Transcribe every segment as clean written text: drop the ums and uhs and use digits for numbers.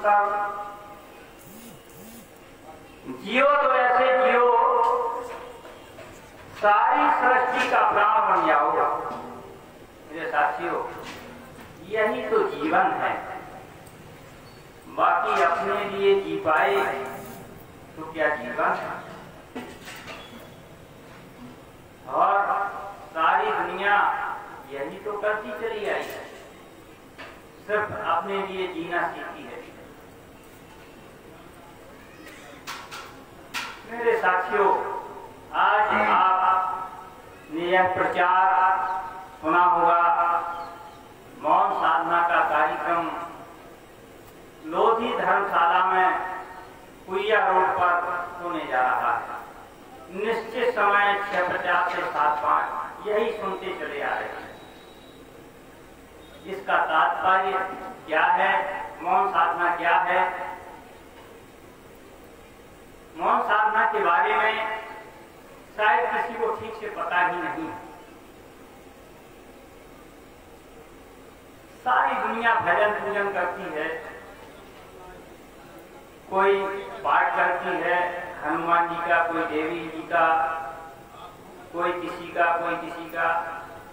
कर जियो तो ऐसे जियो सारी सृष्टि का प्राण बन जाओ। मेरे साथियों, यही तो जीवन है। बाकी अपने लिए जी पाए तो क्या जीवन है? और सारी दुनिया यही तो करती चली आई है, सिर्फ अपने लिए जीना सीखी है। मेरे साथियों, आज आपने यह प्रचार सुना होगा, मौन साधना का कार्यक्रम लोधी धर्मशाला में कुइया रोड पर होने जा रहा है। निश्चित समय 6:50 से 7:05 यही सुनते चले आ रहे हैं। इसका तात्पर्य क्या है? मौन साधना क्या है? मौन साधना के बारे में शायद किसी को ठीक से पता ही नहीं। सारी दुनिया भजन पूजन करती है, कोई पाठ करती है हनुमान जी का, कोई देवी जी का, कोई किसी का, कोई किसी का,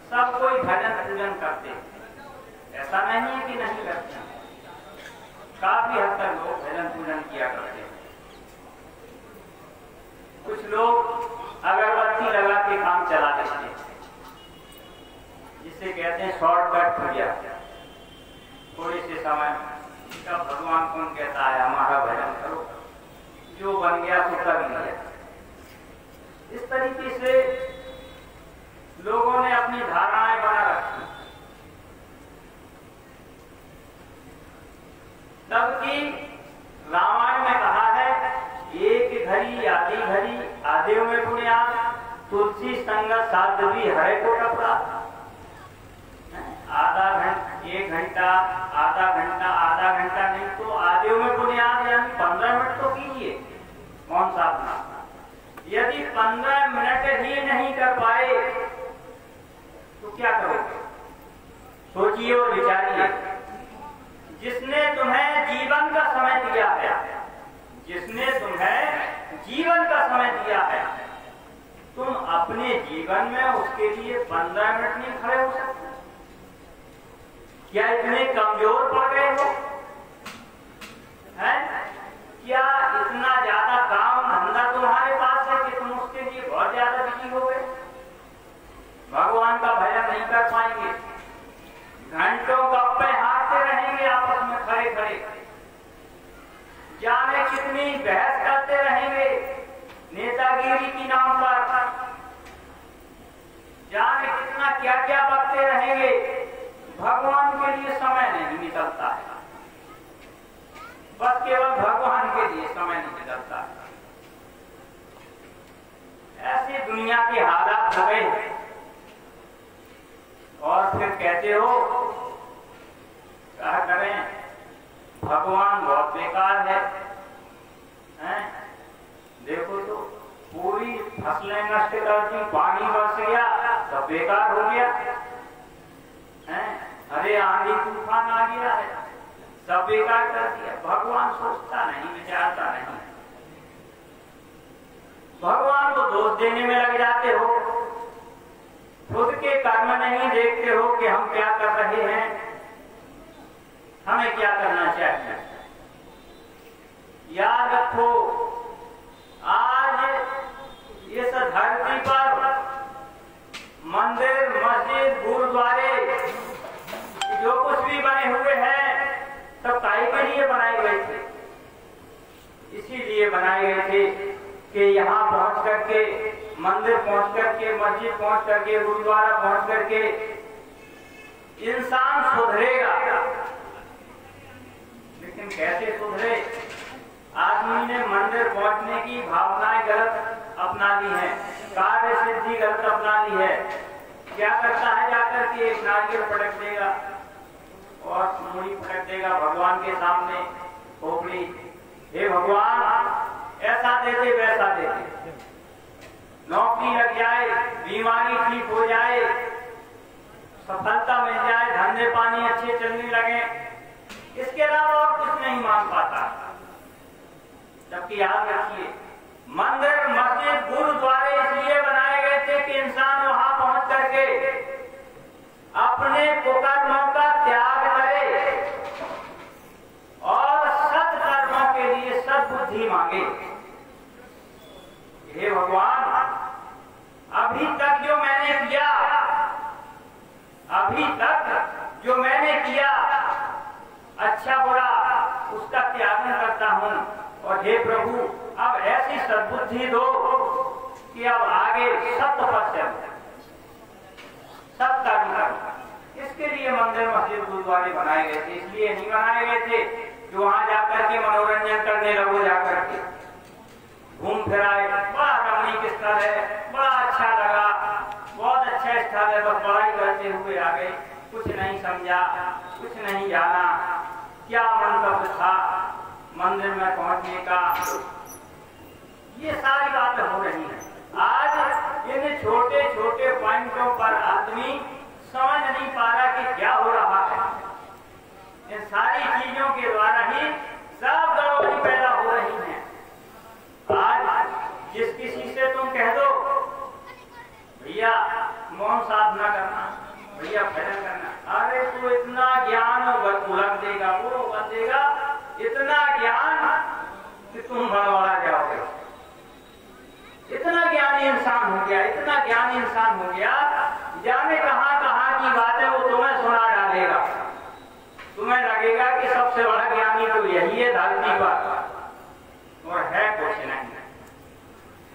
सब कोई भजन पूजन करते हैं। ऐसा नहीं है कि नहीं करते, काफी हद तक लोग भजन पूजन किया करते हैं। कुछ लोग अगरबत्ती लगा के काम चला देते हैं, जिसे कहते हैं शॉर्टकट पूजा। थोड़े से समय का भगवान कौन कहता है हमारा भजन करो, जो बन गया तो कर लिया। इस तरीके से लोगों ने अपनी धारणाएं बना रखी। तबकि रामायण में कहा है, एक घड़ी आधी घड़ी आधे में पुण्यात, तुलसी संगत साध्वी हरे को टपरा। आधा घंटा, 1 घंटा, आधा घंटा नहीं तो आधे में पुण्यात, यानी 15 मिनट तो कीजिए मौन साधना। यदि 15 मिनट ही नहीं कर पाए तो क्या करोगे? सोचिए और विचारिए। जिसने तुम्हें जीवन का समय दिया है, जिसने तुम्हें जीवन का समय दिया है, तुम अपने जीवन में उसके लिए 15 मिनट नहीं खड़े हो सकते? क्या इतने कमजोर पड़ गए हो? हैं? क्या इतना ज्यादा काम धंधा तुम्हारे पास है कि तुम उसके लिए बहुत ज्यादा बिजी हो गए? भगवान का भजन नहीं कर पाएंगे, घंटों गप्पे हारते रहेंगे आपस में खड़े खड़े, जाने कितनी बहस करते रहेंगे नेतागिरी की नाम पर, जाने कितना क्या क्या बकते रहेंगे। भगवान के लिए समय नहीं निकलता है, बस केवल भगवान के लिए समय नहीं निकलता है। ऐसी दुनिया के हालात हो गए और फिर कहते हो क्या करें, भगवान बहुत बेकार है, हैं? देखो तो पूरी फसलें नष्ट कर दी, पानी बरस गया, सब बेकार हो गया है। अरे आंधी तूफान आ गया है, सब बेकार कर दिया। भगवान सोचता नहीं, विचारता नहीं। भगवान को दोष देने में लग जाते हो, खुद के कर्म नहीं देखते हो कि हम क्या कर रहे हैं, हमें क्या करना चाहिए। याद रखो, आज इस धरती पर मंदिर, मस्जिद, गुरुद्वारे जो कुछ भी बने हुए हैं, सब काहे के लिए बनाए गए थे? इसीलिए बनाए गए थे कि यहाँ पहुंच करके, मंदिर पहुंच करके, मस्जिद पहुंच करके, गुरुद्वारा पहुंच करके इंसान सुधरेगा। लेकिन कैसे सुधरे? आदमी ने मंदिर पहुंचने की भावनाएं गलत अपना ली है, कार्य सिद्धि गलत अपना ली है। क्या करता है? जाकर के एक नारियल पटक देगा और मूड़ी पटक देगा भगवान के सामने, खोपड़ी, हे भगवान ऐसा देते वैसा देते, नौकरी लग जाए, बीमारी ठीक हो जाए, सफलता मिल जाए, धंधे पानी अच्छे चलने लगे, इसके अलावा और कुछ नहीं मांग पाता। जबकि याद रखिए, मंदिर, मस्जिद, गुरुद्वारे इसलिए बनाए गए थे कि इंसान वहां पहुंच करके अपने कुकर्मों का त्याग करे और सत्कर्मों के लिए सद्बुद्धि मांगे। हे भगवान, अभी तक जो मैंने किया, अभी तक जो मैंने किया, अच्छा बुरा उसका त्याग करता हूं। और हे प्रभु, अब ऐसी सद्बुद्धि दो कि अब आगे सत्य पर चल, सत्कर्म कर। इसके लिए मंदिर, मस्जिद, गुरुद्वारे बनाए गए थे। इसलिए नहीं बनाए गए थे कि वहां जाकर के मनोरंजन करने लगो, जाकर के घूम फिर आए, बड़ा रमणीक स्थल है, बड़ा अच्छा लगा, बहुत अच्छा स्थल है, बस बड़ाई करते हुए आ गए, कुछ नहीं समझा, कुछ नहीं जाना, क्या मंतव्य था मंदिर में पहुंचने का। ये सारी बातें हो रही हैं। आज इन छोटे छोटे पॉइंटों पर आदमी समझ नहीं पा रहा कि क्या हो रहा है। इन सारी चीजों के द्वारा ही सब गड़बड़ी पैदा हो रही है। आज जिस किसी से तुम कह दो भैया मौन साधना करना, भैया भजन करना, अरे तू इतना ज्ञान उलट देगा, वो उलट देगा, इतना ज्ञान कि तुम बड़बड़ा जाओगे। इतना ज्ञानी इंसान हो गया, इतना ज्ञानी इंसान हो गया, जाने कहां कहां की बातें वो तुम्हें सुना डालेगा। तुम्हें लगेगा कि सबसे बड़ा ज्ञानी तो यही है धरती पर, और है कुछ नहीं,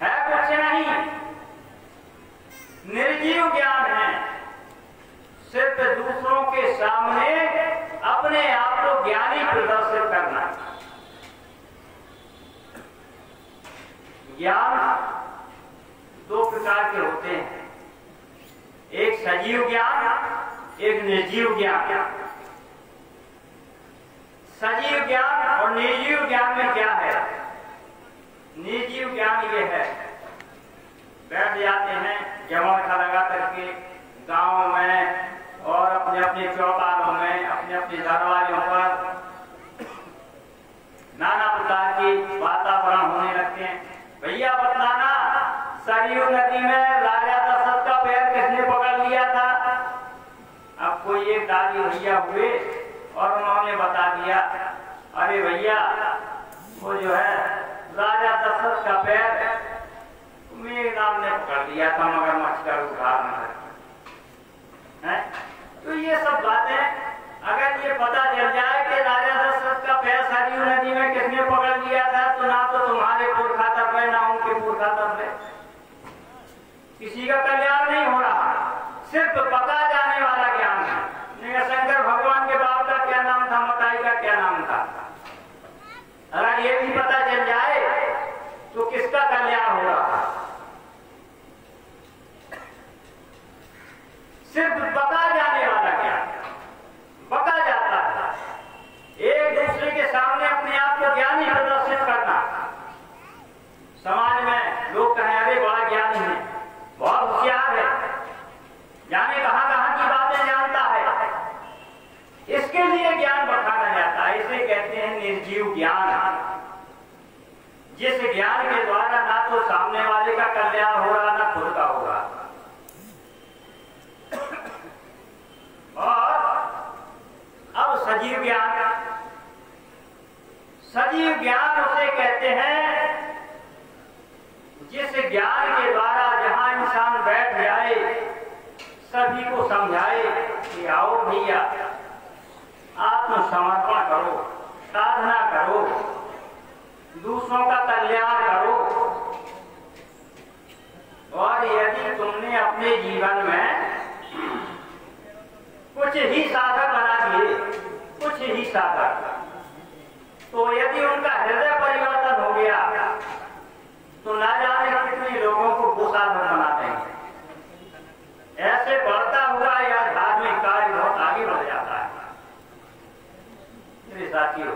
है कुछ नहीं। निर्जीव ज्ञान है, सिर्फ दूसरों के सामने अपने आप को ज्ञानी प्रदर्शित करना। ज्ञान दो प्रकार के होते हैं, एक सजीव ज्ञान, एक निर्जीव ज्ञान। सजीव ज्ञान और निर्जीव ज्ञान में क्या है? निर्जीव ज्ञान ये है, बैठ जाते हैं जमाखा लगा करके गांव में और अपने अपने चौपालों में, अपने अपने दरवाजों पर नाना प्रकार के वातावरण होने लगते हैं। भैया बताना, सरयू नदी में राजा दशरथ का पैर किसने पकड़ लिया था? अब कोई एक दादी भैया हुए और उन्होंने बता दिया, अरे भैया वो जो है राजा दशरथ का पैर मेघनाद ने पकड़ लिया था, मगरमच्छ का रूप धारण करके। तो ये सब बातें अगर ये पता चल जाए कि राजा दशरथ का पैर सरयू नदी में किसने पकड़ लिया था, तो ना तो तुम्हारे पुरखा तर रहे, ना उनके पुरखा तर रहे, किसी का कल्याण नहीं हो रहा, सिर्फ पता जाने वाला ज्ञान है। शंकर भगवान के बाप का क्या नाम था, मताई का क्या नाम था, अगर ये भी पता चल जाए तो किसका कल्याण होगा? सिर्फ पता जाने वाला ज्ञान पता जाता है। एक दूसरे के सामने अपने आप को ज्ञानी प्रदर्शित करना। समाज में लोग कहें अरे बड़ा ज्ञानी है, बहुत होशियार है, जाने कहां कहां की बातें जानता है, इसके लिए ज्ञान बढ़ाया जाता है। इसे कहते हैं निर्जीव ज्ञान, जिस ज्ञान के द्वारा ना तो सामने वाले का कल्याण हो रहा, ना खुद का हो रहा। और अब सजीव ज्ञान, सजीव ज्ञान उसे कहते हैं जिस ज्ञान के द्वारा जहां इंसान बैठ जाए, सभी को समझाए कि आओ भैया आत्मसमर्पण करो, साधना करो, दूसरों का कल्याण करो। और यदि तुमने अपने जीवन में कुछ ही साधक बना दिए, कुछ ही साधक, तो यदि उनका हृदय परिवर्तन हो गया तो ना जाने कितने लोगों को वो साधक बना देंगे। ऐसे बढ़ता हुआ यह धार्मिक कार्य बहुत आगे बढ़ जाता है। मेरे साथियों,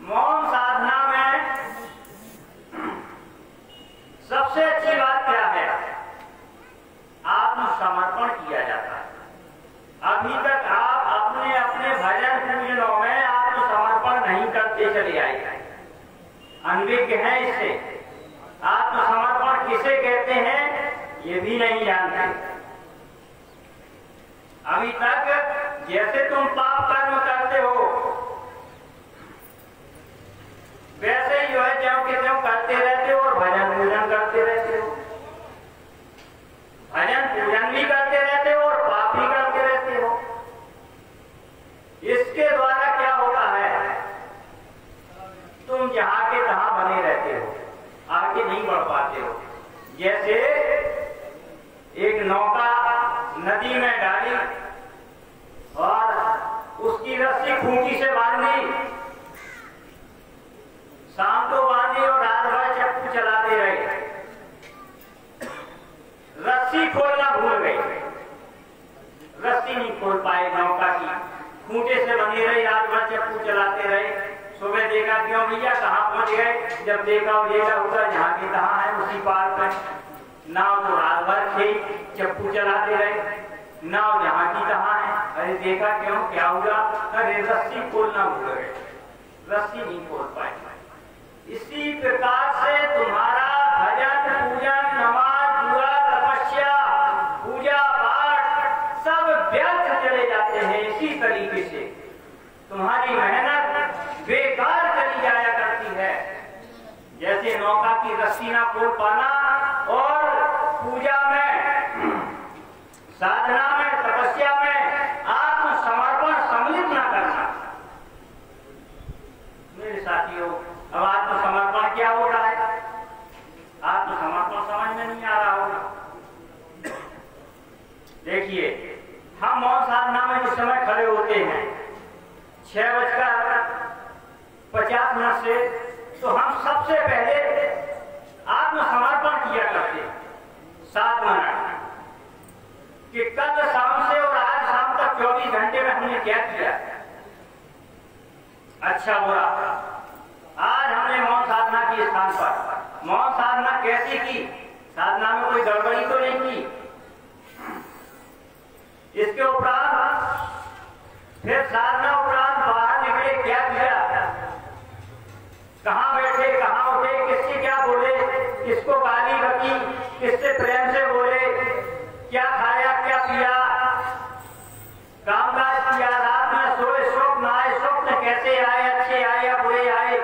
मौन साधना में सबसे अच्छी बात क्या है? आत्मसमर्पण किया जाता है। अभी तक आप अपने अपने भजन पूजनों में आत्मसमर्पण नहीं करते चले आए, अनभिज्ञ हैं इससे। आत्मसमर्पण किसे कहते हैं ये भी नहीं जानते। अभी तक जैसे तुम पाप कर्म करते हो वैसे ही जो है ज्यों के त्यों करते रहते हो और भजन पूजन करते रहते हो। भजन पूजन भी करते रहते हो और पाप भी करते रहते हो। इसके द्वारा क्या होता है, तुम जहां के तहां बने रहते हो, आगे नहीं बढ़ पाते हो। जैसे एक नौका नदी में डाली और उसकी रस्सी खूंटी से बांधी, शाम को बांधी और रात भर चप्पू चलाते रहे, रस्सी खोलना भूल गई, रस्सी नहीं खोल पाए नौका की, खूंटे से बंधी रही, रात भर चप्पू चलाते रहे। सुबह देखा क्यों भैया कहाँ पहुंच गए, जब देखा उधर जहाँ के तहाँ है उसी पार पर। नाव तो रात भर थे, चप्पू चलाते रहे, नाव जहाँ की तहाँ है। अरे देखा क्यों, क्या हुआ, अरे रस्सी खोलना भूल गए, रस्सी नहीं खोल पाए। इसी प्रकार से तुम्हारा भजन पूजन नमाज दुआ तपस्या पूजा पाठ सब व्यर्थ चले जाते हैं। इसी तरीके से तुम्हारी मेहनत बेकार चली जाया करती है। जैसे नौका की रस्सी ना खोल पाना और पूजा में साधना में तपस्या में आत्मसमर्पण सम्मिलित ना करना। मेरे साथियों, अब आत्मसमर्पण क्या हो रहा है, आत्मसमर्पण समझ में नहीं आ रहा होगा। देखिए, हम मौन साधना में जिस समय खड़े होते हैं 6:50 से, तो हम सबसे पहले आत्मसमर्पण किया करते 7 मिनट कि कल शाम से और आज शाम तक 24 घंटे में हमने क्या किया, अच्छा बुरा। आज हमने मौन साधना की स्थान पर मौन साधना कैसी की, साधना में कोई गड़बड़ी तो नहीं की। इसके उपरांत फिर साधना उपरांत बाहर निकले, क्या किया, कहां बैठे, कहां उठे, किससे क्या बोले, किसको गाली बकी, किससे प्रेम से बोले, क्या खाया क्या पिया, कामकाज किया, रात में सोए स्वप्न आए, स्वप्न कैसे आए, अच्छे आए या बुरे आए।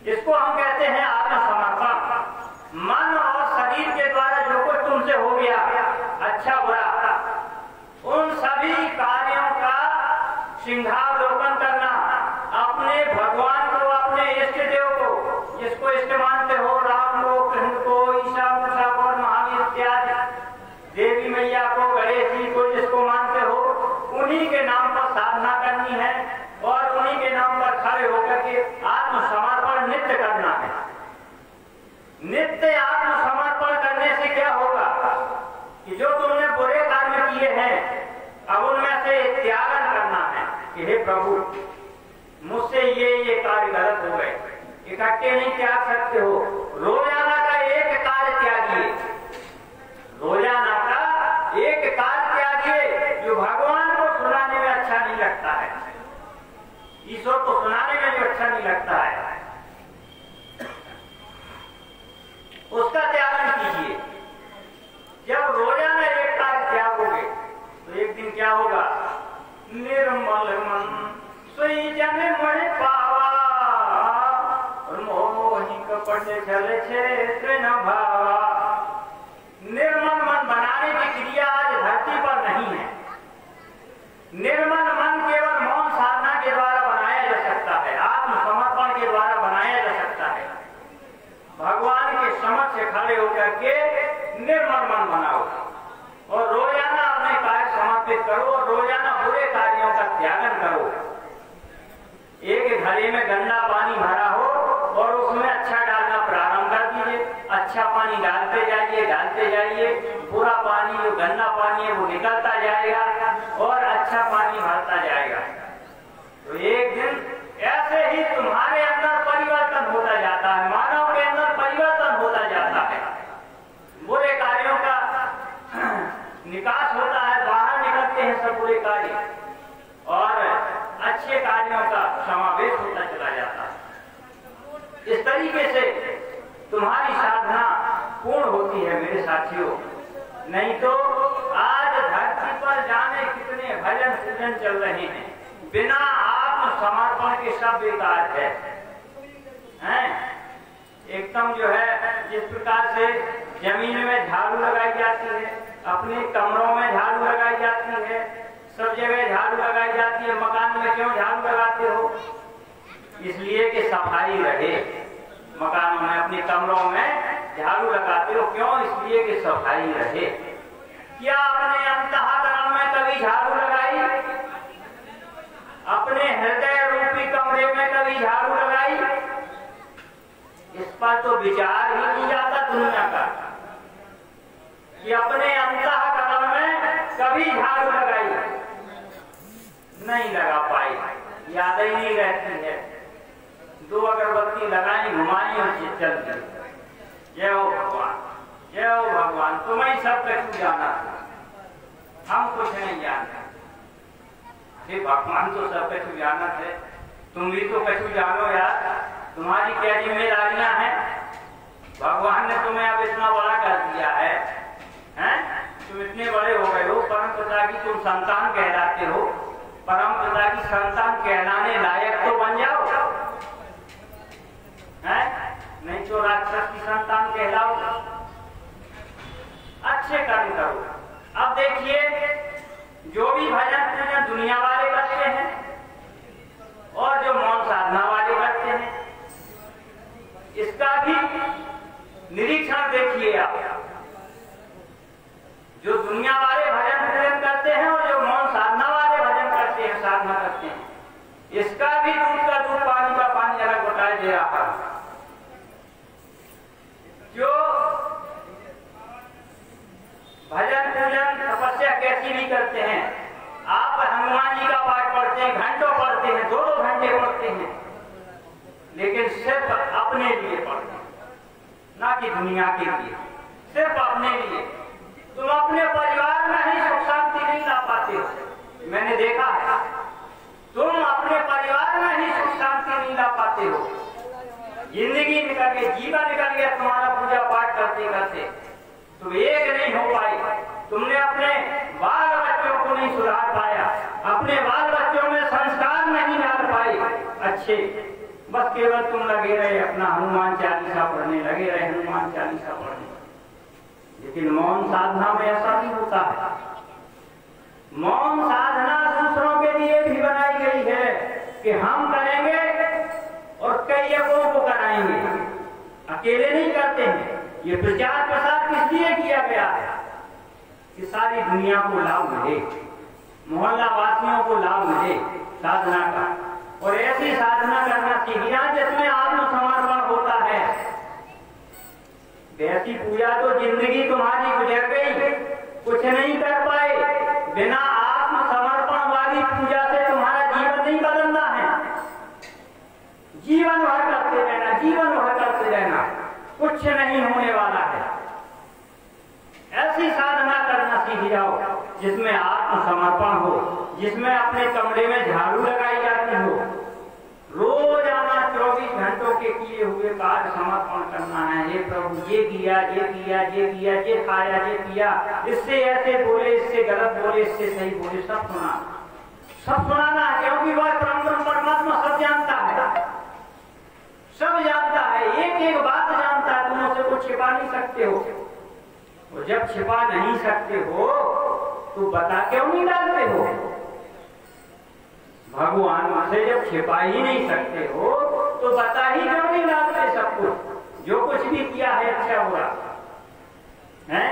इसको हम कहते हैं आत्मसमर्पण। मन और शरीर के द्वारा जो कुछ तुमसे हो गया, अच्छा बुरा, उन सभी कार्यों का सिंहावलोकन करना, अपने भगवान को, अपने इष्ट देव को, जिसको इष्ट मानते हो, राम को, कृष्ण को, ईशा मूसा को, महावीर इत्यादि, देवी मैया को, गणेश जी को, जिसको मानते हो, उन्हीं के नाम पर साधना करनी है और उन्हीं के नाम पर खड़े होकर के आत्मसमर्पण नित्य करना है। नित्य आत्मसमर्पण करने से क्या होगा कि जो तुमने बुरे कार्य किए हैं अब उनमें से त्यागन करना है कि हे प्रभु मुझसे ये कार्य गलत हो गए। इकट्ठे नहीं त्याग सकते हो, रोजाना का एक कार्य त्यागिए, रोजाना का एक कार्य त्यागिए जो भगवान को सुनाने में अच्छा नहीं लगता है, ईश्वर को सुनाने में जो अच्छा नहीं लगता है, उसका त्यागन कीजिए। जब रोजाना एक कार्य त्यागोगे तो एक दिन क्या होगा, निर्मल मन सोई जन मन पावा मोहि कपट छल क्षेत्र न भावा। निर्मल मन बनाने की क्रिया आज धरती पर नहीं है। निर्मल मन केवल मौन साधना के द्वारा बनाया जा सकता है, आत्मसमर्पण के द्वारा बनाया जा सकता है। भगवान के समक्ष खड़े होकर के निर्मल मन बनाओ और रोजाना अपने कार्य समर्पित करो और रोजाना बुरे कार्यों का त्यागन करो। एक घड़े में गंदा पानी भरा हो और उसमें अच्छा डालना प्रारंभ कर दीजिए, अच्छा पानी डालते जाइए, बुरा पानी जो गंदा पानी है वो निकलता जाएगा और अच्छा पानी भरता जाएगा। तो एक दिन ऐसे ही तुम्हारे अंदर परिवर्तन होता जाता है, मानव के अंदर परिवर्तन होता जाता है, बुरे कार्यों का निकास होता है, बाहर निकलते हैं सब बुरे कार्य और अच्छे तरीके से तुम्हारी साधना पूर्ण होती है मेरे साथियों। नहीं तो आज धरती पर जाने कितने भजन पूजन चल रहे हैं, बिना आत्मसमर्पण के सब बेकार है। एकदम जो है जिस प्रकार से जमीन में झाड़ू लगाई जाती है, अपने कमरों में झाड़ू लगाई जाती है, सब जगह झाड़ू लगाई जाती है। मकान में क्यों झाड़ू लगाते हो? इसलिए कि सफाई रहे। मकानों में, अपने कमरों में झाड़ू लगाते हो क्यों? इसलिए कि सफाई रहे। क्या अपने अंतःकरण में कभी झाड़ू लगाई? अपने हृदय रूपी कमरे में कभी झाड़ू लगाई? इस पर तो विचार ही नहीं जाता दुनिया का कि अपने अंतःकरण में कभी झाड़ू लगाई, नहीं लगा पाई, याद ही नहीं रहती है। 2 अगरबत्ती लगाई, घुमाई और चल गई। जय हो भगवान, जय हो भगवान, तुम्हें सब कुछ जाना, हम कुछ नहीं जानते। अरे भगवान तो सब कुछ जाना है, तुम भी तो कुछ जानो यार। तुम्हारी क्या जिम्मेदारियां हैं? भगवान ने तुम्हें अब इतना बड़ा कर दिया है, तुम इतने बड़े हो गए हो, परम पिता की तुम संतान कहलाते हो। परम पिता की संतान कहलाने लायक तो बन जाओ, नहीं तो राक्षस की संतान कहलाओ। अच्छे कर्म करो। अब देखिए, जो भी भजन पूजन दुनिया वाले करते हैं और जो मौन साधना वाले करते हैं, इसका भी निरीक्षण देखिए आप। जो दुनिया वाले भजन पूजन करते हैं और जो मौन साधना वाले भजन करते हैं, साधना करते हैं, इसका भी दूध का दूध, पानी का पानी अलग बताया दे रहा है। जो भजन पूजन तपस्या कैसी भी करते हैं, आप हनुमान जी का पाठ पढ़ते हैं, घंटों पढ़ते हैं, 2-2 घंटे पढ़ते हैं, लेकिन सिर्फ अपने लिए पढ़ते हैं, ना कि दुनिया के लिए, सिर्फ अपने लिए। तुम अपने परिवार में ही सुख शांति नहीं ला पाते हो। मैंने देखा है, तुम अपने परिवार में ही सुख शांति नहीं ला पाते हो। जिंदगी निकल गई, जीवन निकल गया तुम्हारा पूजा पाठ करते करते, तुम एक नहीं हो पाई। तुमने अपने बाल बच्चों को नहीं सुधार पाया, अपने बाल बच्चों में संस्कार नहीं डाल पाई अच्छे। बस केवल तुम लगे रहे अपना हनुमान चालीसा पढ़ने, लगे रहे हनुमान चालीसा पढ़ने। लेकिन मौन साधना में ऐसा नहीं होता है। मौन साधना दूसरों के लिए भी बनाई गई है कि हम करेंगे और कई लोगों को कराएंगे, अकेले नहीं करते हैं। ये प्रचार प्रसार किस लिए किया गया है? कि सारी दुनिया को लाभ मिले, मोहल्ला वासियों को लाभ मिले साधना का। और ऐसी साधना करना सीखना जिसमें आत्मसमर्पण होता है। वैसी पूजा तो जिंदगी तुम्हारी गुजर गई, कुछ नहीं कर पाए। बिना आत्मसमर्पण वाली पूजा से तुम्हारा जीवन नहीं बदलना है। जीवन भर करते रहना, जीवन भर करते रहना, कुछ नहीं होने वाला है। ऐसी साधना करना सीख जाओ जिसमें आत्मसमर्पण हो, जिसमें अपने कमरे में झाड़ू लगाई जाती हो, रोजाना 24 घंटों के किए हुए कार्य समर्पण करना है। हे प्रभु, ये किया, ये किया, ये किया, ये खाया, ये किया, इससे ऐसे बोले, इससे गलत बोले, इससे सही बोले, सब सुना, सब सुनाना। क्योंकि वह परम परमात्मा सब जानता है, सब जानता है, एक एक बात जानता है। तुम उसे कुछ छिपा नहीं सकते हो। और जब छिपा नहीं सकते हो तो बता क्यों नहीं डालते हो? भगवान से जब छिपा ही नहीं सकते हो तो बता ही क्यों नहीं डालते सब कुछ? जो कुछ भी किया है अच्छा हुआ है।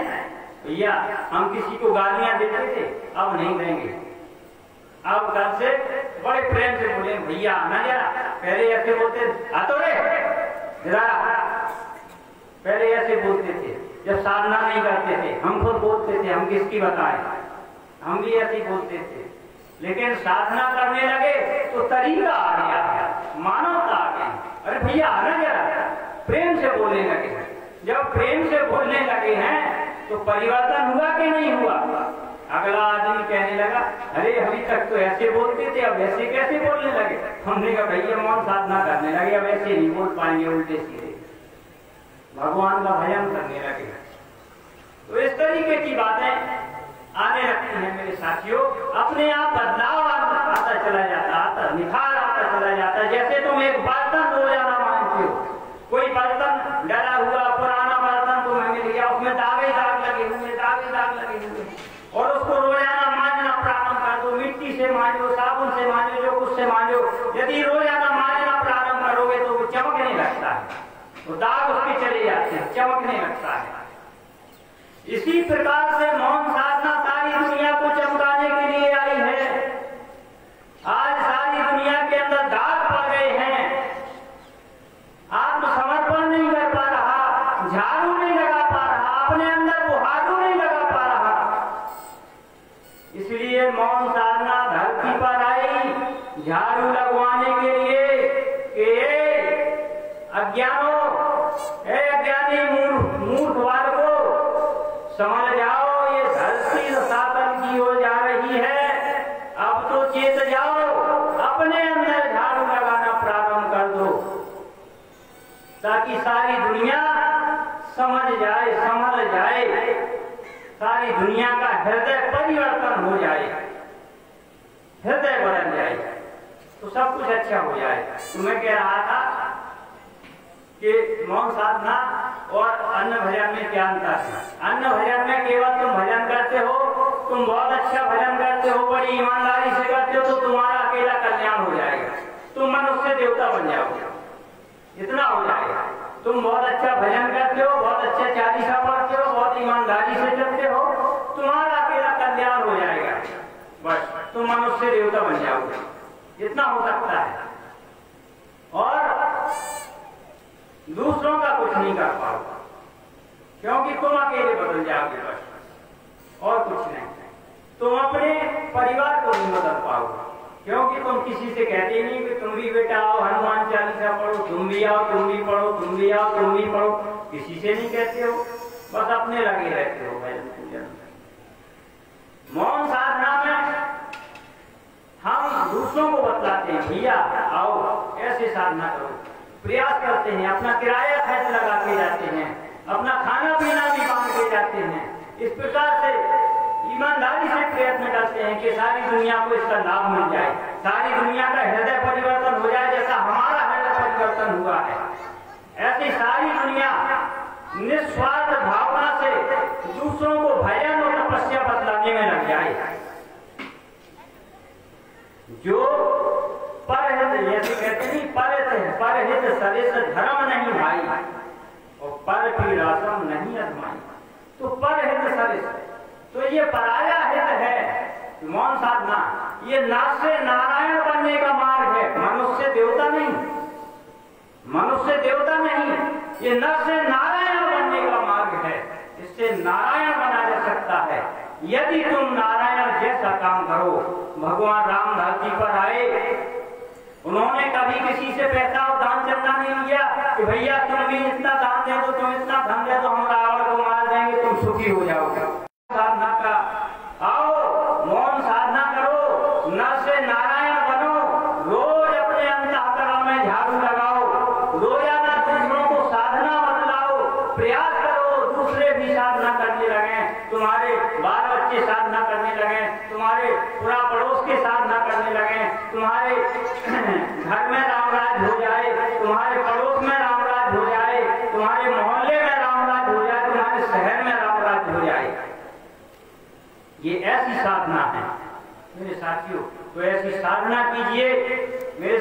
भैया, हम किसी को गालियां देते थे, अब नहीं देंगे। अब कल से बड़े प्रेम से बोले, भैया आना जरा। पहले ऐसे बोलते, आतो रे जरा, पहले ऐसे बोलते थे जब साधना नहीं करते थे। हम खुद बोलते थे, हम किसकी बताएं, हम भी ऐसे बोलते थे। लेकिन साधना करने लगे तो तरीका आ गया, मानवता आ गई। अरे भैया आना जरा, प्रेम से बोलने लगे। जब प्रेम से बोलने लगे हैं तो परिवर्तन हुआ कि नहीं हुआ? अगला आदमी कहने लगा, अरे अभी तक तो ऐसे बोलते थे, अब ऐसे कैसे बोलने लगे? हमने कहा भैया मौन साधना करने लगे, अब ऐसे नहीं बोल पाएंगे, उल्टे सीधे भगवान का भजन करने लगे। तो इस तरीके की बातें आने लगती हैं मेरे साथियों। अपने आप बदलाव आता चला जाता, आता निखार आता चला जाता। जैसे तुम एक बर्तन रोजाना मानते हो, कोई बर्तन डला हुआ पुराना बर्तन तुम्हें मिल गया, उसमें दागे दाग लगे हुए, दागे दाग लगे हुए, और उसको रोजाना मांझना प्रारंभ कर दो। मिट्टी से मांझो, साबुन से मांझो, जो कुछ से मांझो, यदि रोजाना मांझना प्रारंभ करोगे तो वो चमकने लगता है, तो दाग उसके चले जाते हैं, चमकने लगता है। इसी प्रकार से मौन साधना सारी दुनिया को चमकाने के लिए आई है। आज सारी दुनिया के अंदर दाग पड़ गए हैं, आत्मसमर्पण नहीं कर पा रहा, झाड़ू नहीं लगा पा रहा, अपने अंदर वो हाथों नहीं लगा पा रहा। इसलिए मौन साधना धरती पर आई झाड़ू लगवाने के लिए कि अज्ञानो, अज्ञानी मूर्ख बालको समझ जाओ, ये धरती सातन की हो जा रही है, अब तो चेत जाओ, अपने अंदर झाड़ू लगाना प्रारंभ कर दो, ताकि सारी दुनिया समझ जाए, समझ जाए, सारी दुनिया का हृदय परिवर्तन हो जाए, हृदय बदल जाए, तो सब कुछ अच्छा हो जाए। तो मैं कह रहा था कि मौन साधना और अन्न भजन में क्या अंतर है? अन्न भजन में केवल तुम भजन करते हो, तुम बहुत अच्छा भजन करते हो, बड़ी ईमानदारी से करते हो, तो तुम्हारा अकेला कल्याण हो जाएगा, तुम मनुष्य देवता बन जाओगे, इतना हो जाएगा। तुम बहुत अच्छा भजन करते हो, बहुत अच्छा चालीसा पढ़ते हो, बहुत ईमानदारी से चलते हो, तुम्हारा अकेला कल्याण हो जाएगा, बस तुम मनुष्य देवता बन जाओगे, इतना हो सकता है। और दूसरों का कुछ नहीं कर पाओगे, क्योंकि तुम अकेले बदल जाओगे, बस और कुछ नहीं। तुम अपने परिवार को नहीं बदल पाओगे, क्योंकि तुम किसी से कहते नहीं कि तुम भी बेटा आओ हनुमान चालीसा पढ़ो, तुम भी आओ, तुम भी पढ़ो, तुम भी आओ, तुम भी पढ़ो, किसी से नहीं कहते हो, बस अपने लगे रहते हो भजन पूजन। मौन साधना में हम दूसरों को बतलाते हैं, भैया आओ ऐसे साधना करो, प्रयास करते हैं, अपना किराया खर्च लगा के जाते हैं, अपना खाना पीना भी बांध के जाते हैं। इस प्रकार से ईमानदारी से प्रयत्न करते हैं कि सारी दुनिया को इसका लाभ मिल जाए, सारी दुनिया का हृदय परिवर्तन हो जाए, जैसा हमारा हृदय परिवर्तन हुआ है, ऐसी सारी दुनिया निस्वार्थ भावना से दूसरों को भजन और तपस्या बतलाने में लग जाए। जो परहित, जैसे कहते नहीं, परहित सरिस धर्म नहीं भाई, और पर पीड़ासम नहीं अधमाई। तो परहित सरिस, तो ये पराया हित है मौन साधना, ये नर से नारायण बनने का मार्ग है, मनुष्य देवता नहीं, मनुष्य देवता नहीं, ये नर से नारायण बनने का मार्ग है, इससे नारायण बना जा सकता है यदि तुम नारायण जैसा काम करो। भगवान राम धरती पर आए, उन्होंने कभी किसी से पैसा और दान चंदा नहीं लिया कि भैया तुम भी इतना दान दे दो, तुम इतना धन दे दो, हम रावण को मार देंगे, तुम सुखी हो जाओगे। साधना का आओ, मौन साधना करो, नर से नारायण बनो, रोज अपने अंतःकरण में झाड़ू लगाओ, रोजाना दूसरों को साधना बतलाओ, प्रयास करो, दूसरे भी साधना करने लगे, तुम्हारे बाल बच्चे साधना करने लगे, तुम्हारे पूरा पड़ोस के साधना करने लगे, तुम्हारे घर में रामराज हो जाए, तुम्हारे पड़ोस में रामराज हो जाए, तुम्हारे मोहल्ले में रामराज हो जाए, तुम्हारे शहर में रामराज हो जाए। ये ऐसी साधना है मेरे साथियों, तो ऐसी साधना कीजिए मेरे